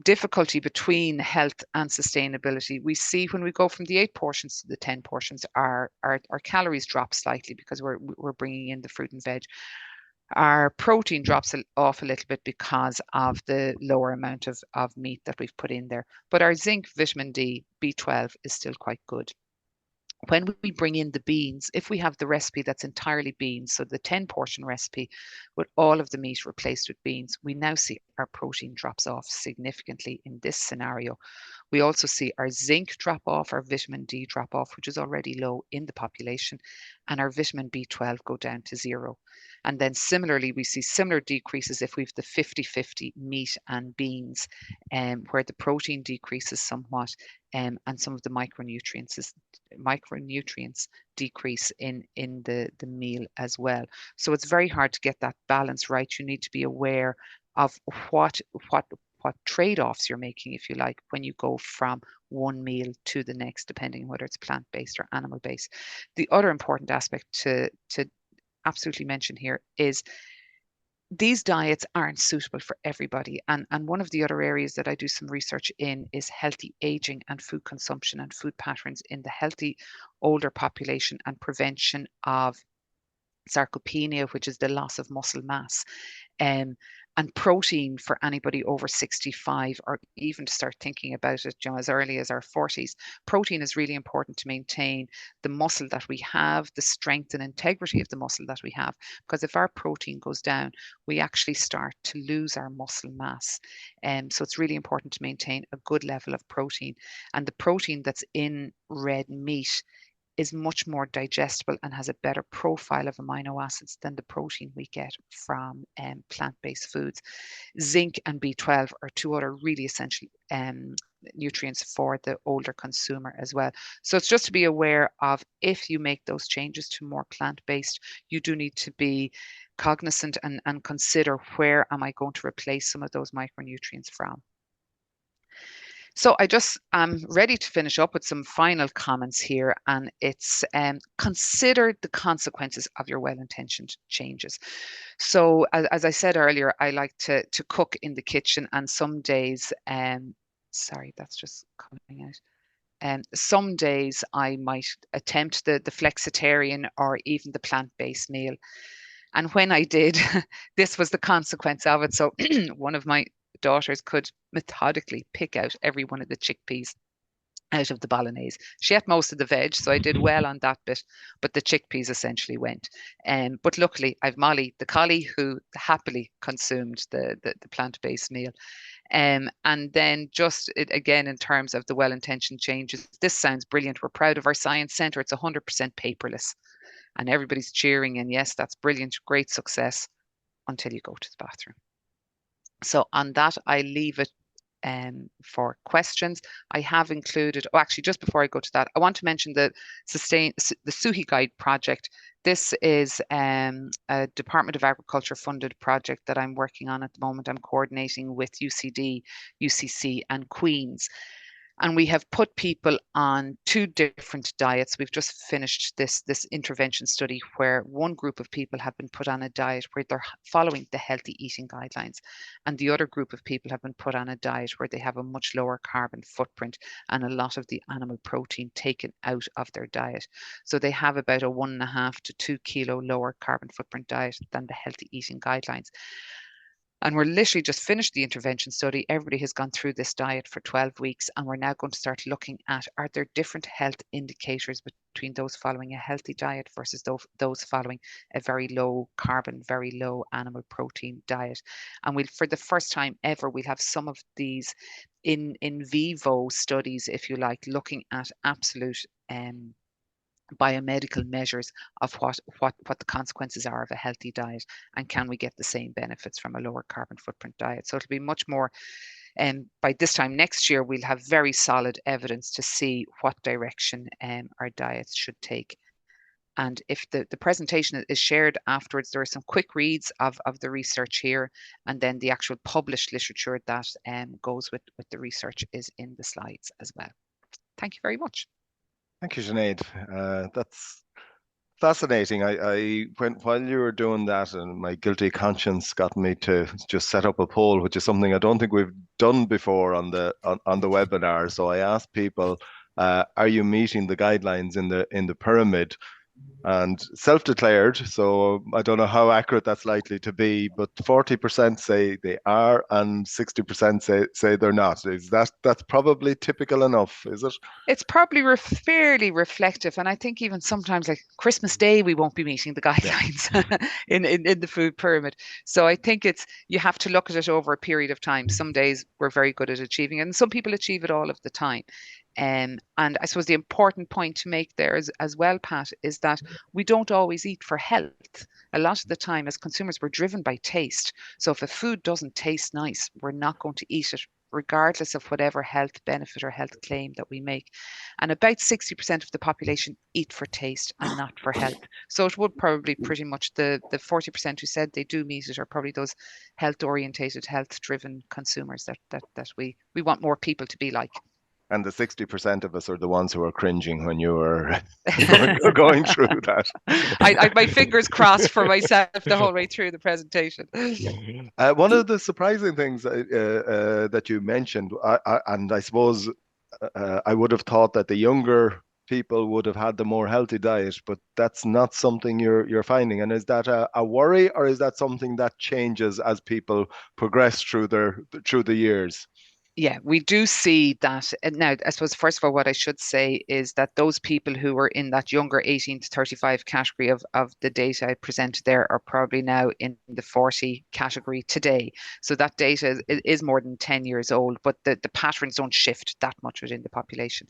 difficulty between health and sustainability. We see when we go from the 8 portions to the 10 portions, our calories drop slightly because we're bringing in the fruit and veg. Our protein drops off a little bit because of the lower amount of meat that we've put in there. But our zinc, vitamin D, B12 is still quite good. When we bring in the beans, if we have the recipe that's entirely beans, so the 10 portion recipe with all of the meat replaced with beans, we now see our protein drops off significantly in this scenario. We also see our zinc drop off, our vitamin D drop off, which is already low in the population, and our vitamin B12 go down to 0. And then similarly, we see similar decreases if we've the 50-50 meat and beans, where the protein decreases somewhat, and some of the micronutrients decrease in the meal as well. So it's very hard to get that balance right. You need to be aware of what trade-offs you're making, if you like, when you go from one meal to the next, depending on whether it's plant-based or animal-based. The other important aspect to absolutely mention here is these diets aren't suitable for everybody. And one of the other areas that I do some research in is healthy aging and food consumption and food patterns in the healthy older population, and prevention of sarcopenia, which is the loss of muscle mass. And protein for anybody over 65, or even to start thinking about it, as early as our 40s. Protein is really important to maintain the muscle that we have, the strength and integrity of the muscle that we have. Because if our protein goes down, we actually start to lose our muscle mass. So it's really important to maintain a good level of protein. And the protein that's in red meat is much more digestible and has a better profile of amino acids than the protein we get from plant-based foods. Zinc and B12 are 2 other really essential nutrients for the older consumer as well. So it's just to be aware of, if you make those changes to more plant-based, you do need to be cognizant and consider, where am I going to replace some of those micronutrients from. So I just am ready to finish up with some final comments here, and it's consider the consequences of your well-intentioned changes. So as I said earlier, I like to cook in the kitchen, and some days, sorry, that's just coming out. Some days I might attempt the flexitarian or even the plant-based meal. And when I did, this was the consequence of it. So one of my daughters could methodically pick out every one of the chickpeas out of the bolognese. She ate most of the veg, so I did well on that bit, but the chickpeas essentially went. But luckily, I've Molly, the collie, who happily consumed the plant-based meal. And then just again, in terms of the well-intentioned changes, this sounds brilliant. We're proud of our science centre. It's 100% paperless, and everybody's cheering. And yes, that's brilliant, great success, until you go to the bathroom. So on that, I leave it for questions. I have included, actually, just before I go to that, I want to mention the Suhi Guide project. This is a Department of Agriculture funded project that I'm working on at the moment. I'm coordinating with UCD, UCC and Queen's. And we have put people on 2 different diets. We've just finished this intervention study where one group of people have been put on a diet where they're following the healthy eating guidelines, and the other group of people have been put on a diet where they have a much lower carbon footprint and a lot of the animal protein taken out of their diet. So they have about a 1.5 to 2 kilo lower carbon footprint diet than the healthy eating guidelines. And we're literally just finished the intervention study. Everybody has gone through this diet for 12 weeks, and we're now going to start looking at, are there different health indicators between those following a healthy diet versus those following a very low carbon, very low animal protein diet. And we'll, for the first time ever, we'll have some of these in vivo studies, if you like, looking at absolute biomedical measures of what the consequences are of a healthy diet, and can we get the same benefits from a lower carbon footprint diet. So it'll be much more, and by this time next year we'll have very solid evidence to see what direction our diets should take. And if the presentation is shared afterwards, there are some quick reads of the research here, and then the actual published literature that goes with the research is in the slides as well. Thank you very much. Thank you, Sinead. That's fascinating. While you were doing that, and my guilty conscience got me to just set up a poll, which is something I don't think we've done before on the webinar. So I asked people, are you meeting the guidelines in the pyramid? And self-declared, so I don't know how accurate that's likely to be, but 40% say they are and 60% say they're not. That's probably typical enough, is it? It's probably fairly reflective, and I think even sometimes like Christmas Day we won't be meeting the guidelines in the food pyramid. So I think you have to look at it over a period of time. Some days we're very good at achieving it, and some people achieve it all of the time. And I suppose the important point to make there as well, Pat, is that we don't always eat for health. A lot of the time as consumers, we're driven by taste. So if a food doesn't taste nice, we're not going to eat it, regardless of whatever health benefit or health claim that we make. And about 60% of the population eat for taste and not for health. So it would probably pretty much the 40% who said they do meet it are probably those health orientated, health driven consumers that we want more people to be like. And the 60% of us are the ones who are cringing when you were going through that. I had my fingers crossed for myself the whole way through the presentation. One of the surprising things that you mentioned, and I suppose I would have thought that the younger people would have had the more healthy diet, but that's not something you're finding. And is that a worry, or is that something that changes as people progress through the years? Yeah, we do see that. Now, I suppose, first of all, what I should say is that those people who were in that younger 18 to 35 category of the data I presented there are probably now in the 40 category today. So that data is more than 10 years old, but the patterns don't shift that much within the population.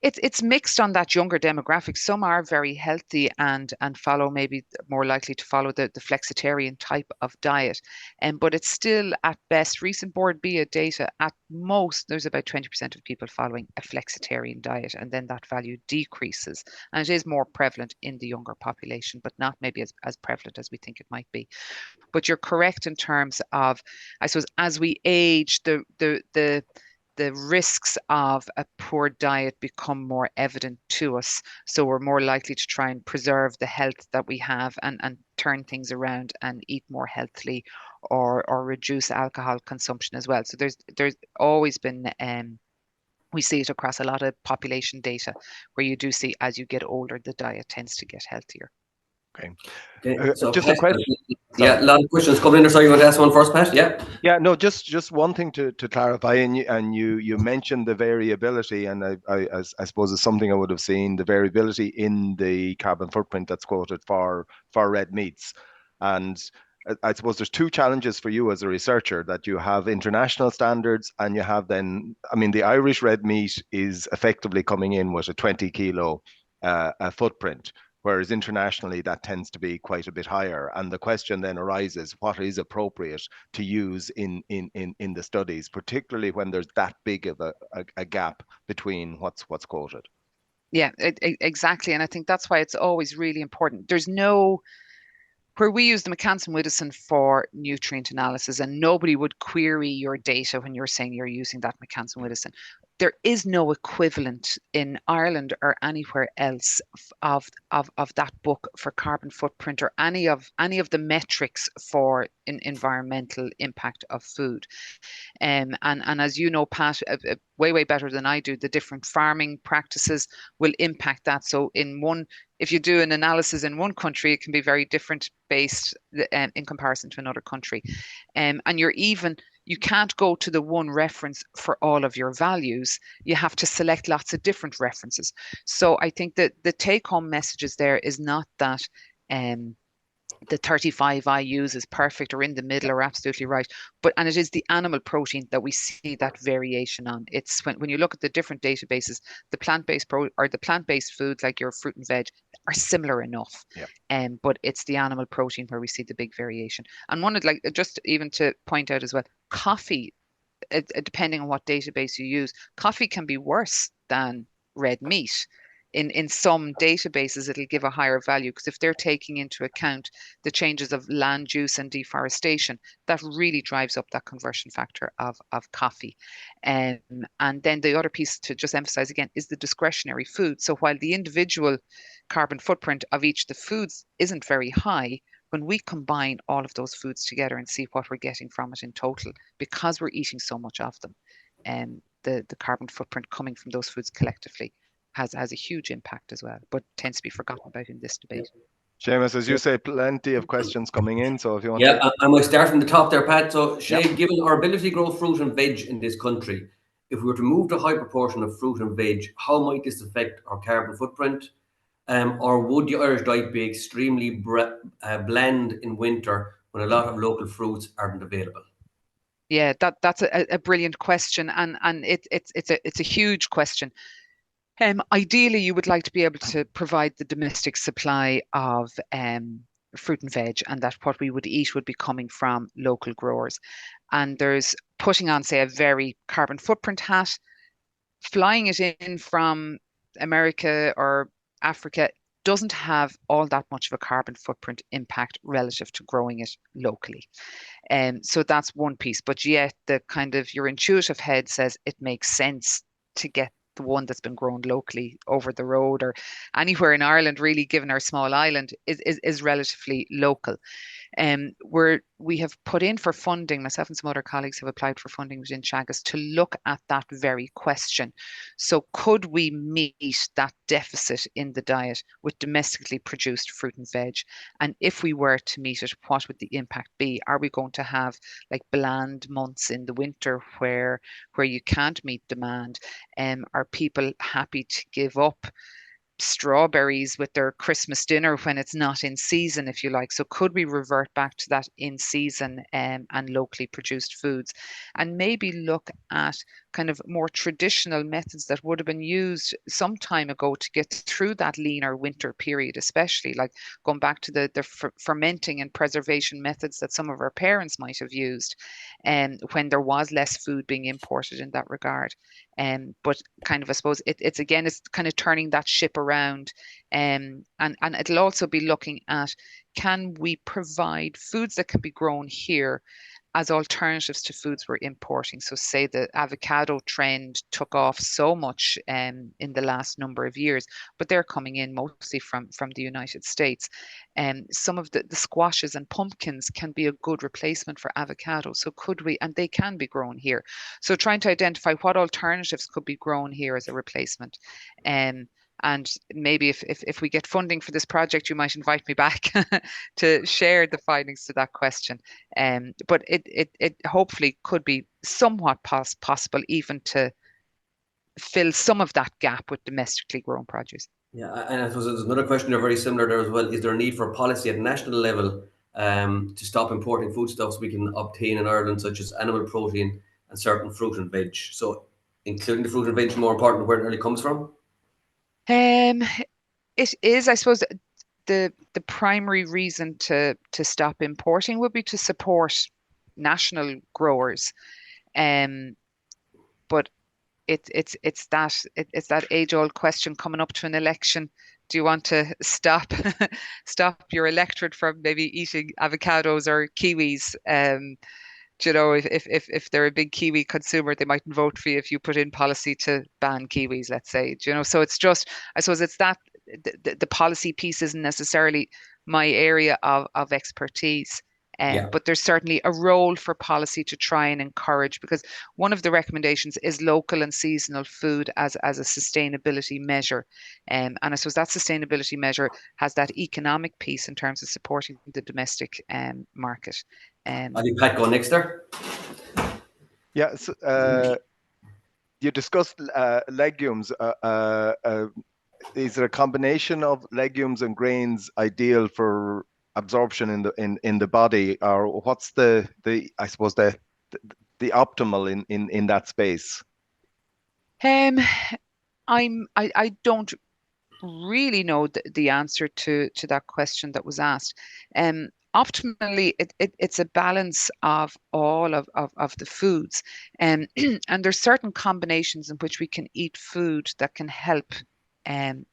It's mixed on that younger demographic. Some are very healthy and follow, maybe more likely to follow the flexitarian type of diet. But it's still at best, recent Board BIA data, at most there's about 20% of people following a flexitarian diet, and then that value decreases. And it is more prevalent in the younger population, but not maybe as prevalent as we think it might be. But you're correct in terms of, I suppose, as we age, the risks of a poor diet become more evident to us. So we're more likely to try and preserve the health that we have and turn things around and eat more healthily, or reduce alcohol consumption as well. So there's always been, we see it across a lot of population data where you do see as you get older, the diet tends to get healthier. Okay. So just Pat, a question. Yeah, a lot of questions coming in. Sorry, you want to ask one first, Pat? Yeah. Yeah, no, just one thing to clarify, and you mentioned the variability, and I suppose it's something I would have seen, the variability in the carbon footprint that's quoted for red meats. And I suppose there's two challenges for you as a researcher, that you have international standards, and you have then, I mean, the Irish red meat is effectively coming in with a 20 kilo footprint, whereas internationally that tends to be quite a bit higher. And the question then arises, what is appropriate to use in the studies, particularly when there's that big of a gap between what's quoted? Yeah, exactly. And I think that's why it's always really important. There's no where we use the McCann-Whitison for nutrient analysis, and nobody would query your data when you're saying you're using that McCann-Whitison. There is no equivalent in Ireland or anywhere else of that book for carbon footprint or any of the metrics for environmental impact of food. And as you know, Pat, way better than I do, the different farming practices will impact that. So if you do an analysis in one country, it can be very different based in comparison to another country. And you can't go to the one reference for all of your values. You have to select lots of different references. So I think that the take-home messages there is not that the 35 I use is perfect or in the middle or absolutely right. And it is the animal protein that we see that variation on. It's when you look at the different databases, the plant-based foods like your fruit and veg are similar enough. Yeah. But it's the animal protein where we see the big variation. And just even to point out as well, coffee, depending on what database you use, coffee can be worse than red meat. In some databases, it'll give a higher value because if they're taking into account the changes of land use and deforestation, that really drives up that conversion factor of coffee. And then the other piece to just emphasize again is the discretionary food. So while the individual carbon footprint of each of the foods isn't very high, when we combine all of those foods together and see what we're getting from it in total, because we're eating so much of them, the carbon footprint coming from those foods collectively has a huge impact as well, but tends to be forgotten about in this debate. Seamus, as you say, plenty of questions coming in. So if you want I might start from the top there, Pat. So Sinead, given our ability to grow fruit and veg in this country, if we were to move to a high proportion of fruit and veg, how might this affect our carbon footprint? Or would the Irish diet be extremely bland in winter when a lot of local fruits aren't available? Yeah, that's a brilliant question, and it's a huge question. Ideally, you would like to be able to provide the domestic supply of fruit and veg, and that what we would eat would be coming from local growers. And there's putting on, say, a very carbon footprint hat, flying it in from America or Africa doesn't have all that much of a carbon footprint impact relative to growing it locally. So that's one piece. But yet the kind of your intuitive head says it makes sense to get the one that's been grown locally over the road or anywhere in Ireland, really, given our small island, is relatively local. We have put in for funding, myself and some other colleagues have applied for funding within Teagasc to look at that very question. So could we meet that deficit in the diet with domestically produced fruit and veg? And if we were to meet it, what would the impact be? Are we going to have like bland months in the winter where you can't meet demand? Are people happy to give up strawberries with their Christmas dinner when it's not in season, if you like? So could we revert back to that in season and locally produced foods, and maybe look at kind of more traditional methods that would have been used some time ago to get through that leaner winter period, especially like going back to the fermenting and preservation methods that some of our parents might have used when there was less food being imported in that regard. But kind of, I suppose it's kind of turning that ship around, and it'll also be looking at, can we provide foods that can be grown here as alternatives to foods we're importing? So say the avocado trend took off so much in the last number of years, but they're coming in mostly from the United States. Some of the squashes and pumpkins can be a good replacement for avocado. So could we, and they can be grown here. So trying to identify what alternatives could be grown here as a replacement. And maybe if we get funding for this project, you might invite me back to share the findings to that question. But it hopefully could be somewhat possible even to fill some of that gap with domestically grown produce. Yeah, and I suppose there's another question there very similar there as well. Is there a need for policy at national level to stop importing foodstuffs we can obtain in Ireland, such as animal protein and certain fruit and veg? So including the fruit and veg, more important where it really comes from? It is, I suppose, the primary reason to stop importing would be to support national growers. But it's that age-old question coming up to an election. Do you want to stop your electorate from maybe eating avocados or kiwis? You know, if they're a big kiwi consumer, they mightn't vote for you if you put in policy to ban kiwis, let's say. You know, so it's just, I suppose it's that the policy piece isn't necessarily my area of expertise. Yeah. But there's certainly a role for policy to try and encourage, because one of the recommendations is local and seasonal food as a sustainability measure. And I suppose that sustainability measure has that economic piece in terms of supporting the domestic market. I think Pat, go next there. Yeah, so, you discussed legumes. Is it a combination of legumes and grains ideal for absorption in the body, or what's the I suppose the optimal in that space? Um, I don't really know the answer to that question that was asked. Optimally, it's a balance of all of the foods. And there's certain combinations in which we can eat food that can help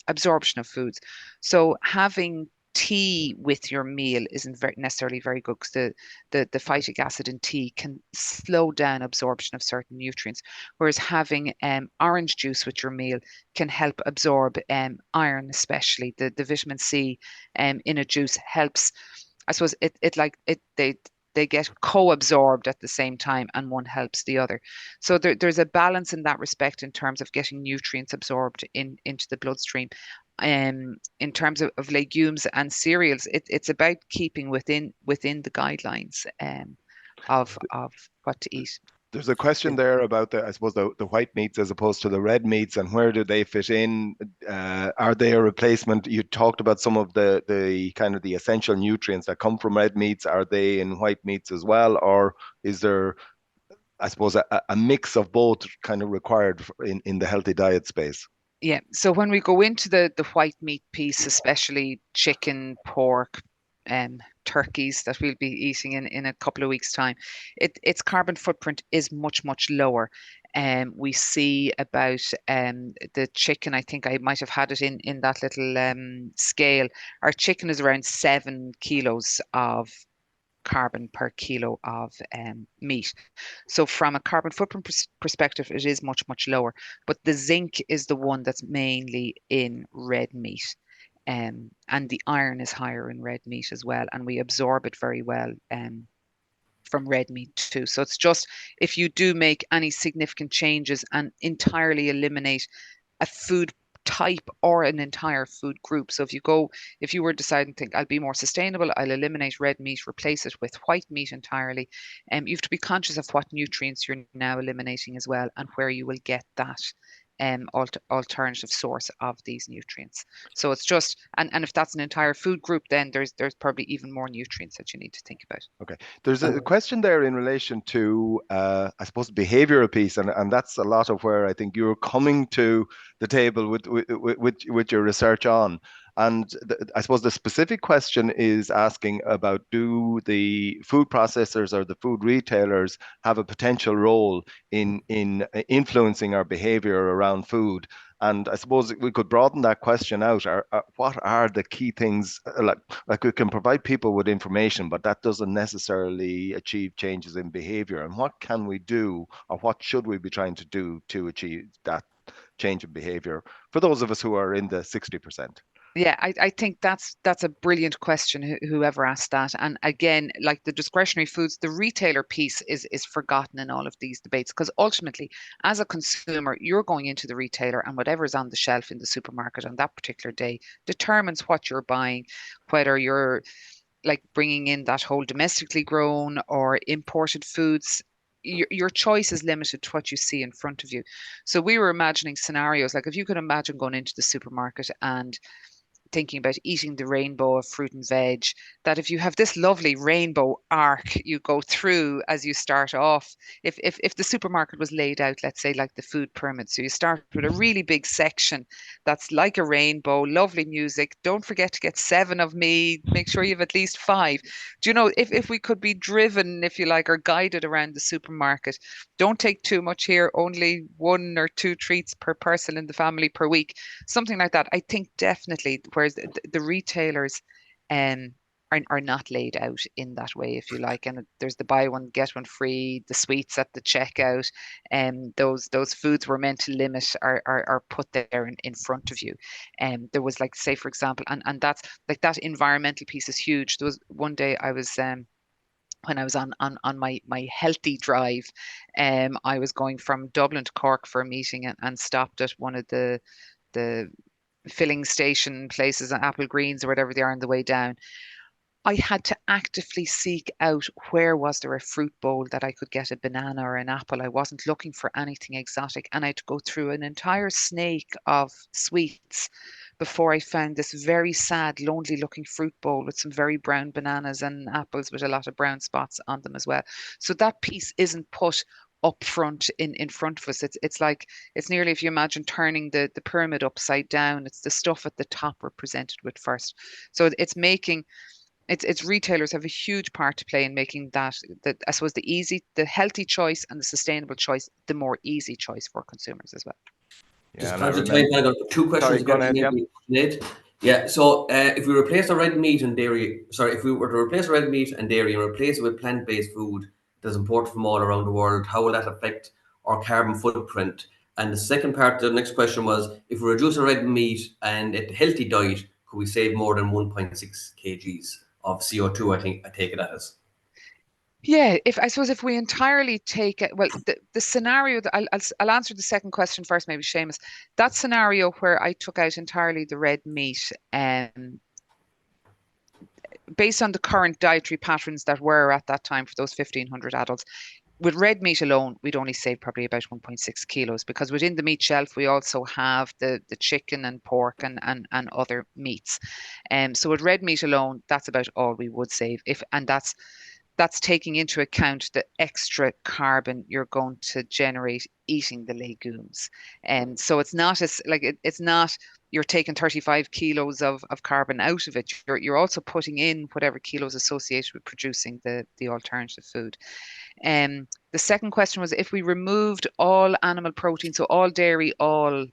absorption of foods. So having tea with your meal isn't necessarily very good, because the phytic acid in tea can slow down absorption of certain nutrients, whereas having orange juice with your meal can help absorb iron, especially the vitamin C in a juice helps. I suppose they get co-absorbed at the same time, and one helps the other. So there's a balance in that respect in terms of getting nutrients absorbed into the bloodstream. In terms of legumes and cereals, it's about keeping within the guidelines of what to eat. There's a question there about I suppose the white meats as opposed to the red meats, and where do they fit in? Are they a replacement? You talked about some of the kind of the essential nutrients that come from red meats. Are they in white meats as well, or is there, I suppose, a mix of both kind of required in the healthy diet space? Yeah. So when we go into the white meat piece, especially chicken, pork, turkeys that we'll be eating in a couple of weeks' time, its carbon footprint is much lower. We see about the chicken. I think I might have had it in that little scale. Our chicken is around 7 kilos of carbon per kilo of meat. So from a carbon footprint perspective, it is much lower. But the zinc is the one that's mainly in red meat. And the iron is higher in red meat as well. And we absorb it very well from red meat too. So it's just, if you do make any significant changes and entirely eliminate a food type or an entire food group. So if you were deciding, think I'll be more sustainable, I'll eliminate red meat, replace it with white meat entirely. You have to be conscious of what nutrients you're now eliminating as well, and where you will get that alternative source of these nutrients. So it's just, and if that's an entire food group, then there's probably even more nutrients that you need to think about. Okay. There's a question there in relation to, I suppose, behavioral piece, and that's a lot of where I think you're coming to the table with your research on. And I suppose the specific question is asking about, do the food processors or the food retailers have a potential role in influencing our behavior around food? And I suppose we could broaden that question out. What are the key things? Like we can provide people with information, but that doesn't necessarily achieve changes in behavior. And what can we do, or what should we be trying to do to achieve that change in behavior for those of us who are in the 60%? Yeah, I think that's a brilliant question, whoever asked that. And again, like the discretionary foods, the retailer piece is forgotten in all of these debates, because ultimately, as a consumer, you're going into the retailer, and whatever is on the shelf in the supermarket on that particular day determines what you're buying, whether you're like bringing in that whole domestically grown or imported foods. Your choice is limited to what you see in front of you. So we were imagining scenarios like, if you could imagine going into the supermarket and thinking about eating the rainbow of fruit and veg, that if you have this lovely rainbow arc you go through as you start off, if the supermarket was laid out, let's say like the food pyramid, so you start with a really big section that's like a rainbow, lovely music, don't forget to get 7 of me, make sure you have at least 5. Do you know, if we could be driven, if you like, or guided around the supermarket, don't take too much here, only 1 or 2 treats per person in the family per week, something like that. I think definitely, whereas the retailers are not laid out in that way, if you like. And there's the buy one get one free, the sweets at the checkout, and those foods were meant to limit are put there in front of you. And there was, like, say for example, and that's like, that environmental piece is huge. There was one day I was when I was on my healthy drive, I was going from Dublin to Cork for a meeting, and stopped at one of the filling station places, Apple Greens or whatever they are, on the way down. I had to actively seek out where was there a fruit bowl that I could get a banana or an apple. I wasn't looking for anything exotic, and I had to go through an entire snake of sweets before I found this very sad, lonely looking fruit bowl with some very brown bananas and apples with a lot of brown spots on them as well. So that piece isn't put up front in front of us. It's like, it's nearly, if you imagine turning the pyramid upside down, it's the stuff at the top we're presented with first. So it's making it's retailers have a huge part to play in making that, I suppose, the healthy choice and the sustainable choice the more easy choice for consumers as well. Just conscious time, I got 2 questions. Sorry, go ahead, Sinead. Yeah, so if we replace the red meat and dairy, if we were to replace red meat and dairy and replace it with plant-based food that's imported from all around the world, how will that affect our carbon footprint? And the second part, the next question was, if we reduce the red meat and a healthy diet, could we save more than 1.6 kgs of CO2? I take it as. Yeah, if we entirely take it, well, the scenario that I'll answer the second question first, maybe Seamus. That scenario where I took out entirely the red meat, based on the current dietary patterns that were at that time for those 1,500 adults, with red meat alone, we'd only save probably about 1.6 kilos, because within the meat shelf, we also have the chicken and pork and other meats. So with red meat alone, that's about all we would save. And that's taking into account the extra carbon you're going to generate eating the legumes. And so it's not as like it's not you're taking 35 kilos of carbon out of it. You're also putting in whatever kilos associated with producing the alternative food. The second question was, if we removed all animal protein, so all dairy, all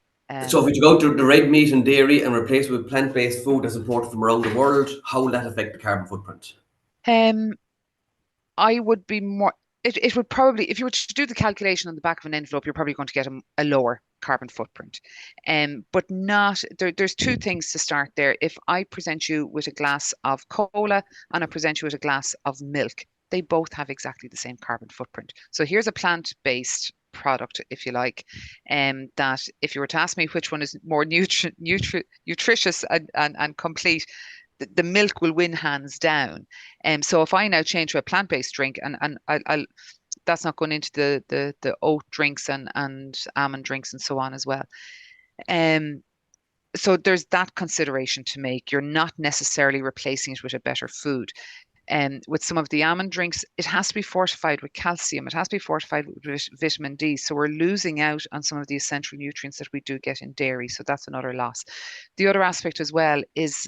so if you go to the red meat and dairy and replace it with plant-based food that's imported from around the world, how will that affect the carbon footprint? I would be more, it would probably, if you were to do the calculation on the back of an envelope, you're probably going to get a lower carbon footprint. But not, there's 2 things to start there. If I present you with a glass of cola and I present you with a glass of milk, they both have exactly the same carbon footprint. So here's a plant-based product, if you like, that if you were to ask me which one is more nutritious and complete, the milk will win hands down. So if I now change to a plant-based drink, and I'll that's not going into the oat drinks and almond drinks and so on as well. So there's that consideration to make. You're not necessarily replacing it with a better food. With some of the almond drinks, it has to be fortified with calcium. It has to be fortified with vitamin D. So we're losing out on some of the essential nutrients that we do get in dairy. So that's another loss. The other aspect as well is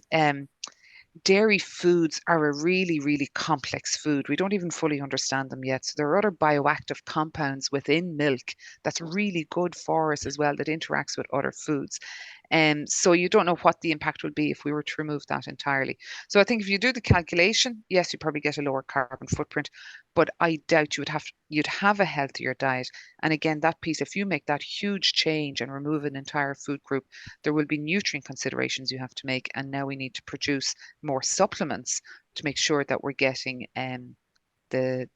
dairy foods are a really, really complex food. We don't even fully understand them yet. So there are other bioactive compounds within milk that's really good for us as well, that interacts with other foods. So you don't know what the impact would be if we were to remove that entirely. So I think if you do the calculation, yes, you probably get a lower carbon footprint, but I doubt you'd have a healthier diet. And again, that piece, if you make that huge change and remove an entire food group, there will be nutrient considerations you have to make. And now we need to produce more supplements to make sure that we're getting the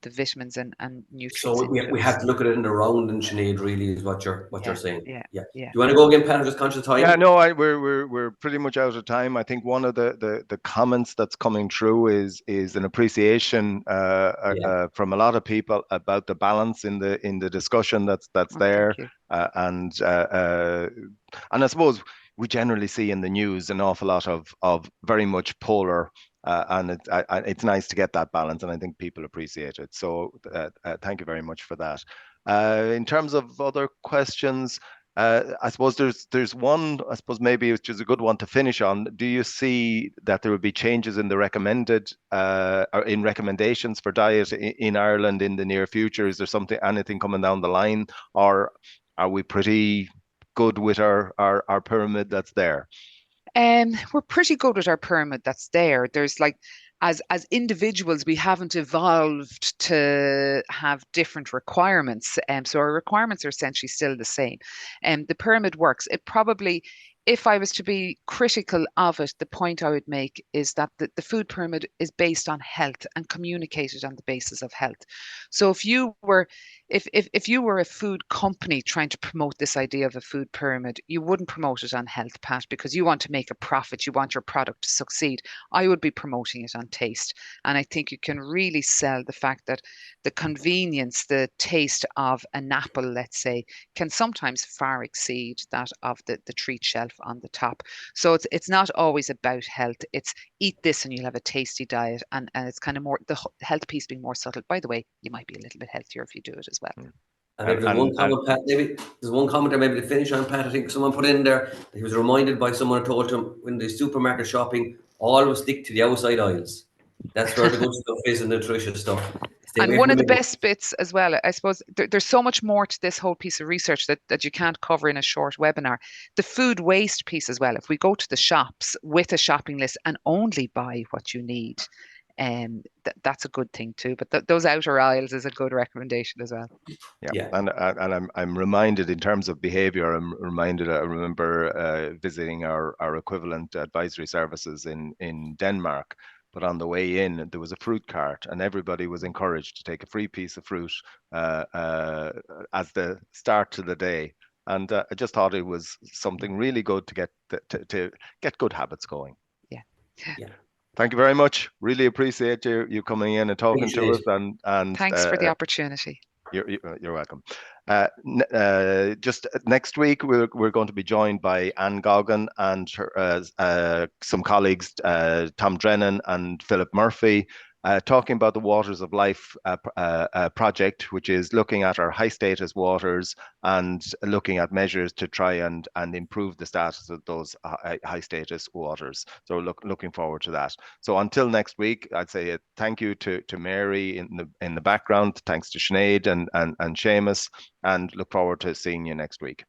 vitamins and nutrients. So we have to look at it in the round, and Sinead, really, is what you're saying. Yeah. Do you want to go again, Pat? Just conscious time. Yeah, no, we're pretty much out of time. I think one of the comments that's coming through is an appreciation from a lot of people about the balance in the discussion that's there, and I suppose we generally see in the news an awful lot of very much polar. And it's nice to get that balance, and I think people appreciate it. So thank you very much for that. In terms of other questions, I suppose there's one, I suppose maybe which is a good one to finish on. Do you see that there will be changes in the recommended or in recommendations for diet in Ireland in the near future? Is there anything coming down the line, or are we pretty good with our pyramid that's there? We're pretty good with our pyramid that's there. There's like, as individuals, we haven't evolved to have different requirements. So our requirements are essentially still the same. And the pyramid works. It probably, if I was to be critical of it, the point I would make is that the food pyramid is based on health and communicated on the basis of health. So if you were a food company trying to promote this idea of a food pyramid, you wouldn't promote it on health, Pat, because you want to make a profit. You want your product to succeed. I would be promoting it on taste. And I think you can really sell the fact that the convenience, the taste of an apple, let's say, can sometimes far exceed that of the treat shelf on the top. So it's not always about health. It's eat this and you'll have a tasty diet. And it's kind of more the health piece being more subtle. By the way, you might be a little bit healthier if you do it as well. And maybe there's one comment, Pat, maybe there's one comment there, maybe to finish on, Pat. I think someone put in there that he was reminded by someone who told him when the supermarket shopping, always stick to the outside aisles. That's where the good stuff is and nutritious stuff. And one of the best bits as well, I suppose, there's so much more to this whole piece of research that you can't cover in a short webinar. The food waste piece as well. If we go to the shops with a shopping list and only buy what you need, that's a good thing too. But those outer aisles is a good recommendation as well. Yeah. And I'm reminded in terms of behavior. I remember visiting our equivalent advisory services in Denmark. But on the way in, there was a fruit cart, and everybody was encouraged to take a free piece of fruit as the start to the day. And I just thought it was something really good to get good habits going. Yeah. Thank you very much. Really appreciate you coming in and talking to us. And thanks for the opportunity. You're welcome. Just next week, we're going to be joined by Anne Goggin and some colleagues, Tom Drennan and Philip Murphy, talking about the Waters of Life project, which is looking at our high status waters and looking at measures to try and improve the status of those high status waters. So looking forward to that. So until next week, I'd say thank you to Mary in the background. Thanks to Sinead and Seamus, and look forward to seeing you next week.